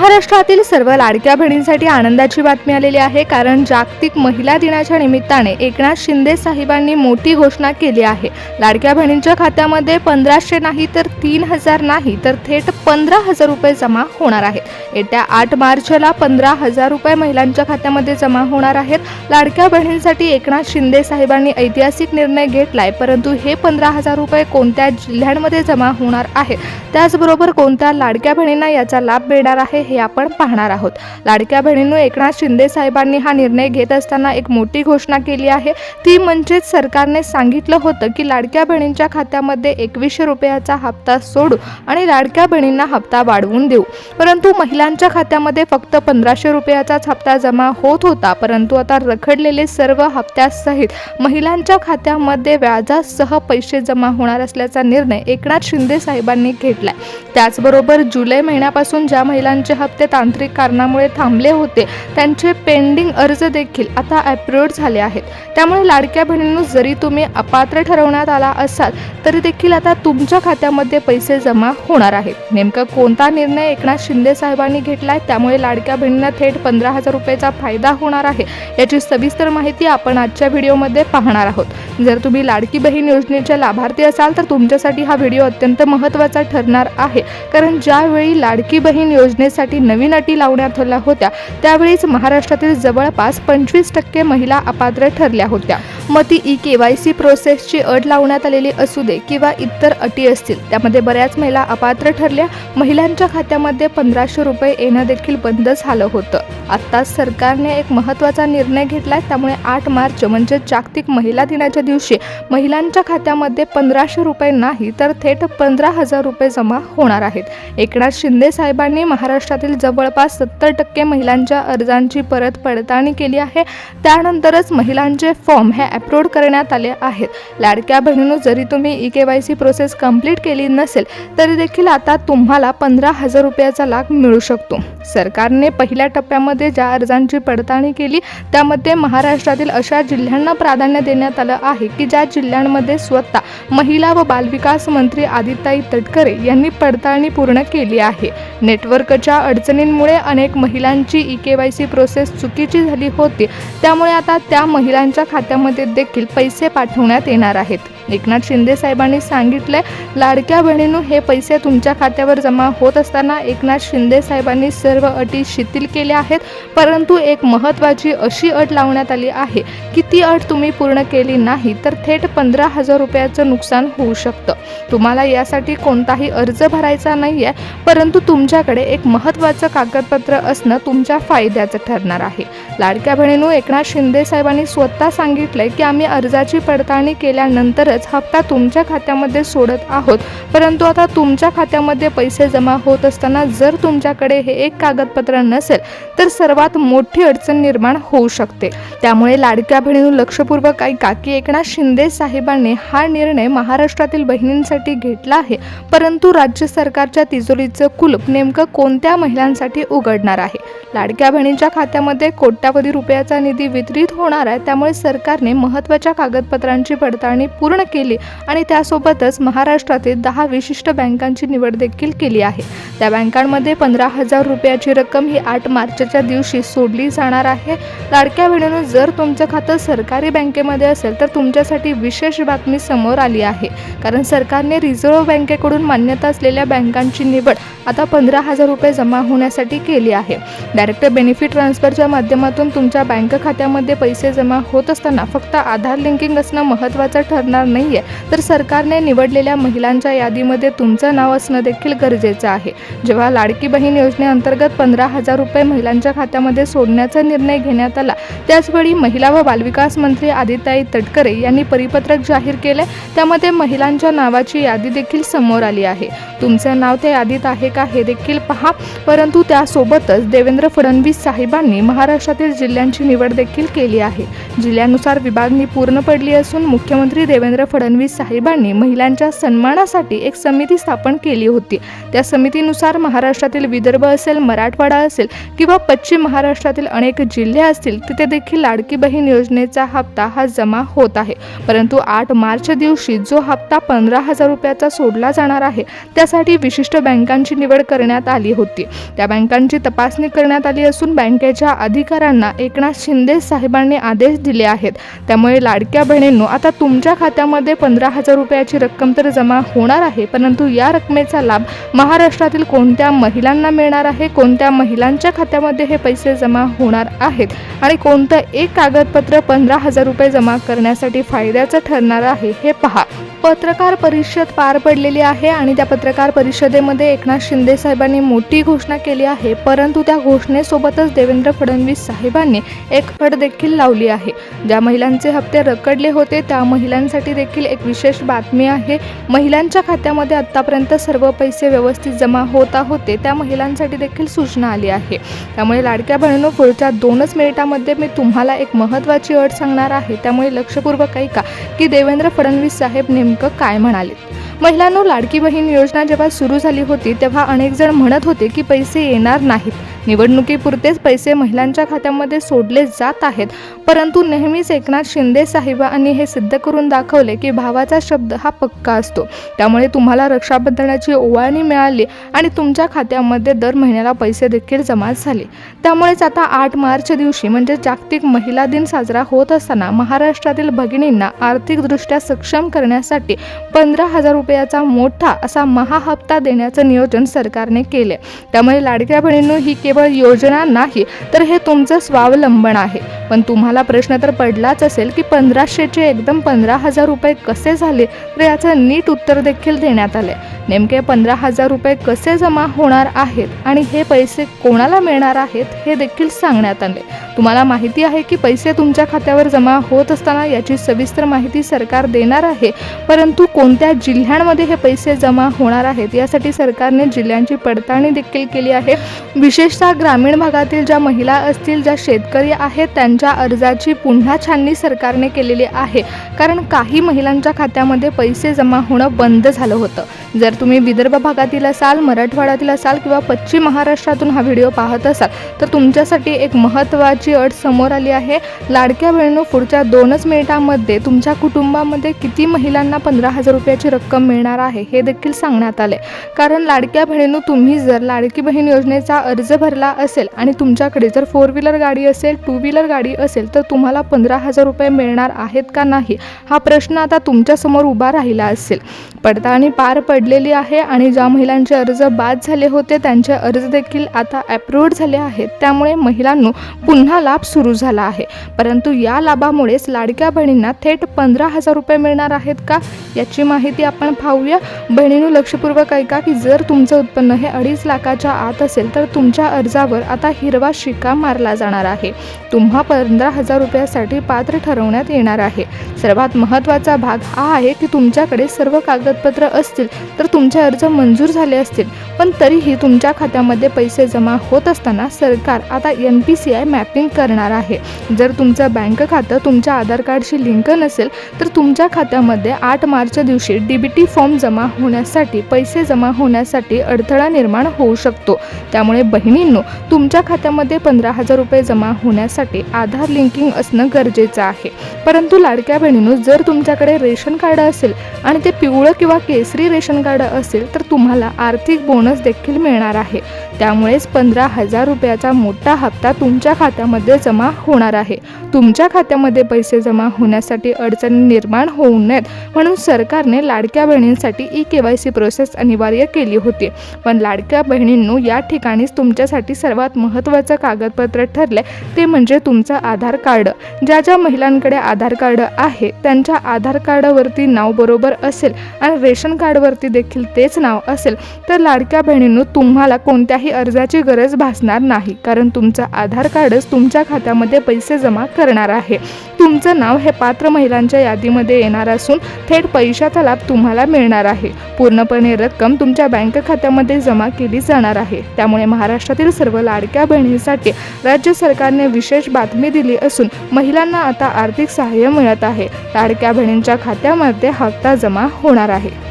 महाराष्ट्रातील सर्व लाडक्या बहिणींसाठी आनंदाची बातमी आलेली आहे, कारण जागतिक महिला दिनाच्या निमित्ताने एकनाथ शिंदे साहेबांनी मोठी घोषणा केली आहे। लाडक्या बहिणींच्या खात्यामध्ये 1500 नाही तर 3000 नाही तर थेट 15000 रुपये जमा होणार आहेत। येत्या 8 मार्चला 15000 रुपये महिलांच्या खात्यामध्ये जमा होणार आहेत। लाडक्या बहिणींसाठी एकनाथ शिंदे साहेबांनी ऐतिहासिक निर्णय घेतलाय, परंतु हे 15000 रुपये कोणत्या जिल्ह्यांमध्ये जमा होणार आहेत, त्याचबरोबर कोणत्या लाडक्या बहिणींना याचा लाभ मिळणार आहे हे आपण पाहणार आहोत। लाडक्या बहिणींनो, एकनाथ शिंदे साहेबांनी हा निर्णय घेत असताना एक मोठी घोषणा केली आहे। ती म्हणजे सरकारने सांगितलं होतं की लाडक्या बहिणींच्या खात्यामध्ये 2100 रुपयाचा हप्ता सोडू आणि लाडक्या बहिणींना हप्ता वाढवून देऊ, परंतु महिलांच्या खात्यामध्ये फक्त 1500 रुपयाचाच हप्ता जमा होत होता। परंतु आता रखडलेले सर्व हप्त्यासहित महिलांच्या खात्यामध्ये व्याजासह पैसे जमा होणार असल्याचा निर्णय एकनाथ शिंदे साहेबांनी घेतलाय। त्याचबरोबर जुलै महिन्यापासून ज्या महिलांचे हप्ते तांत्रिक कारणामुळे थांबले होते, त्यांचे पेंडिंग अर्ज देखील आता अप्रूव्ह झाले आहेत। त्यामुळे लाडक्या बहिणींनो, जरी तुम्ही अपात्र ठरवण्यात आला असाल तरी देखील आता तुमच्या खात्यामध्ये पैसे जमा होणार आहेत। नेमका कोणता निर्णय एकनाथ शिंदे साहेबांनी घेतलाय, त्यामुळे लाडक्या बहिणींना थेट 15000 रुपयाचा फायदा होणार आहे, याची सविस्तर माहिती आपण आजच्या व्हिडिओमध्ये पाहणार आहोत। जर तुम्ही लाडकी बहीण योजनेच्या लाभार्थी असाल तर तुमच्यासाठी हा व्हिडिओ अत्यंत महत्त्वाचा ठरणार आहे, कारण ज्यावेळी लाडकी बहीण योजनेसाठी नवीन अटी लावण्यात आल्या होत्या, त्यावेळीच महाराष्ट्रातील जवळपास 25% महिला अपात्र ठरल्या होत्या। मग ती KYC प्रोसेसची अट लावण्यात आलेली असू दे किंवा इतर अटी असतील, त्यामध्ये बऱ्याच महिला अपात्र ठरल्या। महिलांच्या खात्यामध्ये 1500 रुपये येणं देखील बंद झालं होतं। आता सरकारने एक महत्त्वाचा निर्णय घेतलाय, त्यामुळे 8 मार्च म्हणजे जागतिक महिला दिनाच्या दिवशी महिलांच्या खात्यामध्ये 1500 रुपये नाही तर थेट 15000 रुपये जमा होणार आहेत। एकनाथ शिंदे साहेबांनी महाराष्ट्रातील जवळपास 70% महिलांच्या अर्जांची परत पडताळणी केली आहे। त्यानंतरच महिलांचे फॉर्म हे अप्रूव्ह करण्यात आले आहेत। लाडक्या बहिणींनो, जरी तुम्ही KYC प्रोसेस कंप्लीट केली नसेल तरी देखील आता तुम्हाला 15000 रुपयाचा लाभ मिळू शकतो। सरकारने पहिल्या टप्प्यामध्ये ज्या अर्जांची पडताळणी केली, त्यामध्ये महाराष्ट्रातील अशा जिल्ह्यांना प्राधान्य देण्यात आलं आहे की ज्या जिल्ह्यांमध्ये स्वतः महिला व बालविकास मंत्री आदिताई तटकरे यांनी पडताळणी पूर्ण केली आहे। नेटवर्कच्या अडचणींमुळे अनेक महिलांची KYC प्रोसेस चुकीची झाली होती, त्यामुळे आता त्या महिलांच्या खात्यामध्ये देखील पैसे पाठवण्यात येणार आहेत। एकनाथ शिंदे साहेबांनी सांगितले, लाडक्या बहिणींनो, हे पैसे तुमच्या खात्यावर जमा होत असताना एकनाथ शिंदे साहेबांनी सर्व अटी शिथिल केल्या आहेत, परंतु एक महत्त्वाची अशी अट लावण्यात आली आहे की ती अट तुम्ही पूर्ण केली नाही तर थेट 15000 रुपयाचं नुकसान होऊ शकतं। तुम्हाला यासाठी कोणताही अर्ज भरायचा नाहीये, परंतु तुमच्याकडे एक महत्त्वाचं कागदपत्र असणं तुमच्या फायद्याचं ठरणार आहे। लाडक्या बहिणींनो, एकनाथ शिंदे साहेबांनी स्वतः सांगितलंय की आम्ही अर्जाची पडताळणी केल्यानंतरच हप्ता तुमच्या खात्यामध्ये सोडत आहोत, परंतु आता तुमच्या खात्यामध्ये पैसे जमा होत असताना जर तुमच्याकडे हे एक कागदपत्र नसेल तर सर्वात मोठी अडचण निर्माण होऊ शकते। त्यामुळे लाडक्या बहिणींनो, लक्षपूर्वक ऐका की एकनाथ शिंदे साहेबांनी हा निर्णय महाराष्ट्रातील बहिणींसाठी घेतला आहे, परंतु राज्य सरकारच्या तिजोरीचं कुलूप नेमकं कोणत्या महिलांसाठी उघडणार आहे। लाडक्या बहिणींच्या खात्यामध्ये कोट्यावधी रुपयाचा निधी वितरित होणार आहे, त्यामुळे सरकारने महत्त्वाच्या कागदपत्रांची पडताळणी पूर्ण केली आणि त्यासोबतच महाराष्ट्रातील 10 विशिष्ट बँकांची निवड देखील केली आहे। त्या बँकांमध्ये 15000 रुपयाची रक्कम ही 8 मार्चच्या दिवशी सोडली जाणार आहे। लाडक्या बहिणींनो, जर तुमचं खातं सरकारी बँकेमध्ये असेल तर तुमच्यासाठी विशेष बातमी समोर आली आहे, कारण सरकारने रिझर्व्ह बँकेकडून मान्यता असलेल्या बँकांची निवड आता 15000 रुपये जमा होण्यासाठी केली आहे। डायरेक्ट बेनिफिट ट्रान्सफरच्या माध्यमातून तुमच्या बँक खात्यामध्ये पैसे जमा होत असताना फक्त आधार लिंकिंग असणं महत्त्वाचं ठरणार नाहीये, तर सरकारने निवडलेल्या महिलांच्या यादीमध्ये तुमचं नाव असणं देखील गरजेचं आहे। जेव्हा लाडकी बहीण योजनेअंतर्गत 15000 रुपये महिलांच्या खात्यामध्ये सोडण्याचा निर्णय घेण्यात आला, त्याचवेळी महिला व बालविकास मंत्री आदिताई तटकरे यांनी परिपत्रक जाहीर केले। त्यामध्ये महिलांच्या नावाची यादी देखील समोर आली आहे। तुमचं नाव त्या यादीत आहे का हे देखील पहा। परंतु त्यासोबतच देवेंद्र फडणवीस साहेबांनी महाराष्ट्रातील जिल्ह्यांची निवड देखील केली आहे। जिल्ह्यानुसार विभागणी पूर्ण पडली असून मुख्यमंत्री देवेंद्र देवेंद्र फडणवीस साहेबांनी महिलांच्या सन्मानासाठी एक समिती स्थापन केली होती। त्या समितीनुसार महाराष्ट्रातील विदर्भ असेल, मराठवाडा असेल किंवा पश्चिम महाराष्ट्रातील अनेक जिल्हे असतील तिथे देखील लाडकी बहीण योजनेचा हप्ता हा जमा होत आहे। परंतु 8 मार्च दिवशी जो हप्ता 15,000 रुपयाचा सोडला जाणार आहे त्यासाठी विशिष्ट बँकांची निवड करण्यात आली होती। त्या बँकांची तपासणी करण्यात आली असून बँकेच्या अधिकाऱ्यांना एकनाथ शिंदे साहेबांनी आदेश दिले आहेत। त्यामुळे लाडक्या बहिणींनो, आता तुमच्या खात्यामध्ये 15,000 रुपयाची रक्कम तर जमा होणार आहे, परंतु या रकमेचा लाभ महाराष्ट्रातील कोणत्या महिलांना मिळणार आहे, कोणत्या महिलांच्या खात्यामध्ये हे पैसे जमा होणार आहेत आणि कोणतं एक कागदपत्र 15,000 रुपये जमा करण्यासाठी फायद्याचं ठरणार आहे हे पहा। पत्रकार परिषद पार पडलेली आहे आणि त्या पत्रकार परिषदेमध्ये एकनाथ शिंदे साहेबांनी मोठी घोषणा केली आहे, परंतु त्या घोषणेसोबतच देवेंद्र फडणवीस साहेबांनी एक अट देखील लावली आहे। ज्या महिलांचे हप्ते रखडले होते त्या महिलांसाठी देखील एक विशेष बातमी आहे। महिलांच्या खात्यामध्ये आतापर्यंत सर्व पैसे व्यवस्थित जमा होता होते त्या महिलांसाठी देखील सूचना आली आहे। त्यामुळे लाडक्या बहिणींनो, पुढच्या 2च मिनिटांमध्ये मी तुम्हाला एक महत्त्वाची अट सांगणार आहे, त्यामुळे लक्षपूर्वक ऐका की देवेंद्र फडणवीस साहेब नेमकं काय म्हणाले। महिलांनो, लाडकी बहीण योजना जेव्हा सुरू झाली होती तेव्हा अनेक जण म्हणत होते की पैसे येणार नाहीत, निवडणुकीपुरतेच पैसे महिलांच्या खात्यामध्ये सोडले जात आहेत, परंतु नेहमीच एकनाथ शिंदे साहेबांनी हे सिद्ध करून दाखवले की भावाचा शब्द हा पक्का असतो। त्यामुळे तुम्हाला रक्षाबंधनाची ओवाळणी मिळाली आणि तुमच्या खात्यामध्ये दर महिन्याला पैसे देखील जमा झाले। त्यामुळेच आता 8 मार्च दिवशी म्हणजे जागतिक महिला दिन साजरा होत असताना महाराष्ट्रातील भगिनींना आर्थिकदृष्ट्या सक्षम करण्यासाठी 15,000 रुपयाचा मोठा असा महाहप्ता देण्याचं नियोजन सरकारने केले। त्यामुळे लाडक्या बहिणींनो, ही केवळ योजना नाही तर हे तुमचं स्वावलंबन आहे। पण तुम्हाला प्रश्न तर पडलाच असेल की 1500चे एकदम 15,000 रुपये कसे झाले, तर याचं नीट उत्तर देखील देण्यात आले। नेमके 15,000 रुपये कसे जमा होणार आहेत आणि हे पैसे कोणाला मिळणार आहेत हे देखील सांगण्यात आले। तुम्हाला माहिती आहे की पैसे तुमच्या खात्यावर जमा होत असताना याची सविस्तर माहिती सरकार देणार आहे, परंतु कोणत्या जिल्ह्यांमध्ये हे पैसे जमा होणार आहेत यासाठी सरकारने जिल्ह्यांची पडताळणी देखील केली आहे। विशेषतः ग्रामीण भागातील ज्या महिला असतील, ज्या शेतकरी आहेत, त्यांच्या अर्जाची पुन्हा छाननी सरकारने केलेली आहे, कारण काही महिलांच्या खात्यामध्ये पैसे जमा होणं बंद झालं होतं। जर तुम्ही विदर्भ भागातील असाल, मराठवाड्यातील असाल किंवा पश्चिम महाराष्ट्रातून हा व्हिडिओ पाहत असाल तर तुमच्यासाठी एक महत्त्वाची अट समोर आली आहे। लाडक्या बहिणींनो, पुढच्या 2च मिनिटांमध्ये तुमच्या कुटुंबामध्ये किती महिलांना 15,000 रुपयाची रक्कम मिळणार आहे हे देखील सांगण्यात आले। कारण लाडक्या बहिणींनो, तुम्ही जर लाडकी बहीण योजनेचा अर्ज भरला असेल आणि तुमच्याकडे जर 4 व्हीलर गाडी असेल, 2 व्हीलर गाडी असेल तर तुम्हाला 15,000 रुपये मिळणार आहेत का नाही हा प्रश्न आता तुमच्यासमोर उभा राहिला असेल। पडताळणी पार पडलेली आहे आणि ज्या महिलांचे अर्ज बाद झाले होते त्यांचे अर्ज देखील आता अप्रूव्ड झाले आहेत। त्यामुळे महिलांनो, पुन्हा लाभ सुरू झाला आहे, परंतु या लाभामुळेच लाडक्या बहिणींना थेट 15,000 रुपये मिळणार आहेत का याची माहिती आपण पाहूया। बहिणींनो, लक्षपूर्वक ऐका की जर तुमचं उत्पन्न हे 2.5 लाखाच्या आत असेल तर तुमच्या अर्जावर आता हिरवा शिक्का मारला जाणार आहे। तुम्हा 15,000 रुपयासाठी पात्र ठरवण्यात येणार आहे। सर्वात महत्त्वाचा भाग हा आहे की तुमच्याकडे सर्व कागदपत्र असतील तर तुमचे अर्ज मंजूर झाले असतील, पण तरीही तुमच्या खात्यामध्ये पैसे जमा होत असताना सरकार आता NPCI मॅपिंग करणार आहे। जर तुमचं बँक खातं तुमच्या आधार कार्डशी लिंक नसेल तर तुमच्या खात्यामध्ये 8 मार्च दिवशी DBT फॉर्म जमा होण्यासाठी, पैसे जमा होण्यासाठी अडथळा निर्माण होऊ शकतो। त्यामुळे बहिणींनो, तुमच्या खात्यामध्ये 15,000 रुपये जमा होण्यासाठी आधार लिंकिंग असणं गरजेचं आहे। परंतु लाडक्या बहिणींनो, जर तुमच्याकडे रेशन कार्ड असेल आणि ते पिवळं किंवा केसरी रेशन कार्ड असेल तर तुम्हाला आर्थिक बोनस देखील मिळणार आहे। त्यामुळेच 15,000 रुपयाचा मोठा हप्ता तुमच्या खात्यामध्ये जमा होणार आहे। तुमच्या खात्यामध्ये पैसे जमा होण्यासाठी अडचणी निर्माण होऊ नयेत म्हणून सरकारने लाडक्या बहिणींसाठी EKYC प्रोसेस अनिवार्य केली होती। पण लाडक्या बहिणींनो, या ठिकाणीच तुमच्यासाठी सर्वात महत्त्वाचं कागदपत्र ठरले ते म्हणजे तुमचं आधार कार्ड। ज्या ज्या महिलांकडे आधार कार्ड आहे त्यांच्या आधार कार्डावरती नाव बरोबर असेल आणि रेशन कार्डवरती देखील तेच नाव असेल तर लाडक्या बहिणींनो, तुम्हाला कोणत्याही अर्जाची गरज भासणार नाही, कारण तुमचं आधार कार्डच तुमच्या खात्यामध्ये पैसे जमा करणार आहे। तुमचं नाव हे पात्र महिलांच्या यादीमध्ये येणार असून थेट पैशाचा लाभ तुम्हाला मिळणार आहे। पूर्णपणे रक्कम तुमच्या बँक खात्यामध्ये जमा केली जाणार आहे। त्यामुळे महाराष्ट्रातील राज्यातील सर्व लाडक्या बहिणींसाठी राज्य सरकारने विशेष बातमी दिली असून महिलांना आता आर्थिक सहाय्य मिळत आहे. लाडक्या बहिणींच्या खात्यामध्ये हप्ता जमा होणार आहे.